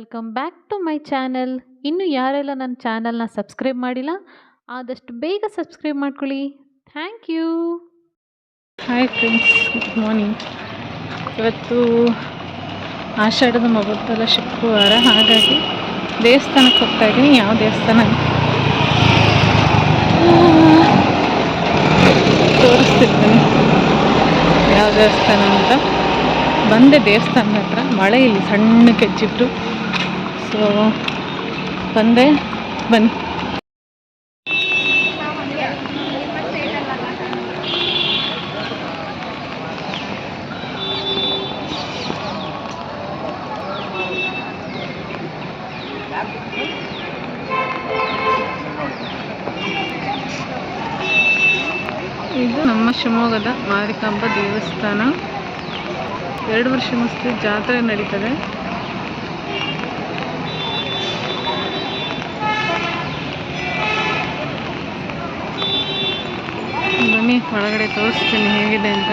Welcome back to my channel. ಇನ್ನು ಯಾರೆಲ್ಲ ನನ್ನ ಚಾನಲ್ನ ಸಬ್ಸ್ಕ್ರೈಬ್ ಮಾಡಿಲ್ಲ ಆದಷ್ಟು ಬೇಗ ಸಬ್ಸ್ಕ್ರೈಬ್ ಮಾಡ್ಕೊಳ್ಳಿ. Thank you. Hi friends, good morning. ಇವತ್ತು ಆಷಾಢದ ಮೊದಲ ಶುಕ್ರವಾರ, ಹಾಗಾಗಿ ದೇವಸ್ಥಾನಕ್ಕೆ ಹೋಗ್ತಾ ಇದ್ದೀನಿ. ಯಾವ ದೇವಸ್ಥಾನ ತೋರಿಸ್ತಿರ್ತೀನಿ, ಯಾವ ದೇವಸ್ಥಾನ ಅಂತ. ಬಂದೆ ದೇವಸ್ಥಾನದ ಹತ್ರ, ಮಳೆ ಇಲ್ಲಿ ಸಣ್ಣ ಕೆಚ್ಚಿತ್ತು, ಸೊ ಬಂದೆ. ಬನ್ನಿ. ಇದು ನಮ್ಮ ಶಿವಮೊಗ್ಗದ ಮಾರಿಕಾಂಬ ದೇವಸ್ಥಾನ. 2 ವರ್ಷಕ್ಕೊಂದ್ಸತಿ ಜಾತ್ರೆ ನಡೀತದೆ. ಬನ್ನಿ, ಒಳಗಡೆ ತೋರಿಸ್ತೀನಿ ಹೇಗಿದೆ ಅಂತ.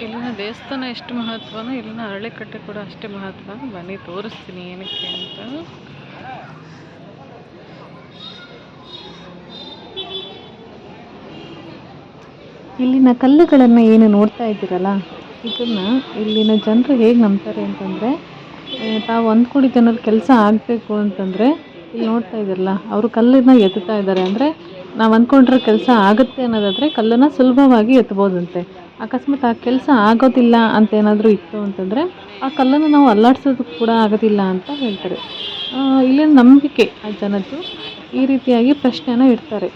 ಇಲ್ಲಿನ ದೇವಸ್ಥಾನ ಎಷ್ಟು ಮಹತ್ವನೋ ಇಲ್ಲಿನ ಅರಳಿಕಟ್ಟೆ ಕೂಡ ಅಷ್ಟೇ ಮಹತ್ವ. ಬನ್ನಿ ತೋರಿಸ್ತೀನಿ ಏನಕ್ಕೆ ಅಂತ. ಇಲ್ಲಿನ ಕಲ್ಲುಗಳನ್ನು ಏನು ನೋಡ್ತಾ ಇದ್ದೀರಲ್ಲ, ಇದನ್ನು ಇಲ್ಲಿನ ಜನರು ಹೇಗೆ ನಂಬ್ತಾರೆ ಅಂತಂದರೆ, ತಾವು ಅಂದ್ಕೊಂಡಿದ್ದು ಏನಾದ್ರು ಕೆಲಸ ಆಗಬೇಕು ಅಂತಂದರೆ ಇಲ್ಲಿ ನೋಡ್ತಾ ಇದ್ದೀರಲ್ಲ, ಅವರು ಕಲ್ಲನ್ನು ಎತ್ತುತ್ತಾ ಇದ್ದಾರೆ. ಅಂದರೆ ನಾವು ಅಂದ್ಕೊಂಡಿರೋ ಕೆಲಸ ಆಗುತ್ತೆ ಅನ್ನೋದಾದರೆ ಕಲ್ಲನ್ನು ಸುಲಭವಾಗಿ ಎತ್ತಬೋದಂತೆ. ಅಕಸ್ಮಾತ್ ಆ ಕೆಲಸ ಆಗೋದಿಲ್ಲ ಅಂತ ಏನಾದರೂ ಇತ್ತು ಅಂತಂದರೆ ಆ ಕಲ್ಲನ್ನು ನಾವು ಅಲ್ಲಾಡಿಸೋದಕ್ಕೆ ಕೂಡ ಆಗೋದಿಲ್ಲ ಅಂತ ಹೇಳ್ತಾರೆ. ಇಲ್ಲಿನ ನಂಬಿಕೆ ಆ ಜನದ್ದು ಈ ರೀತಿಯಾಗಿ ಪ್ರಶ್ನೆನ ಇಡ್ತಾರೆ.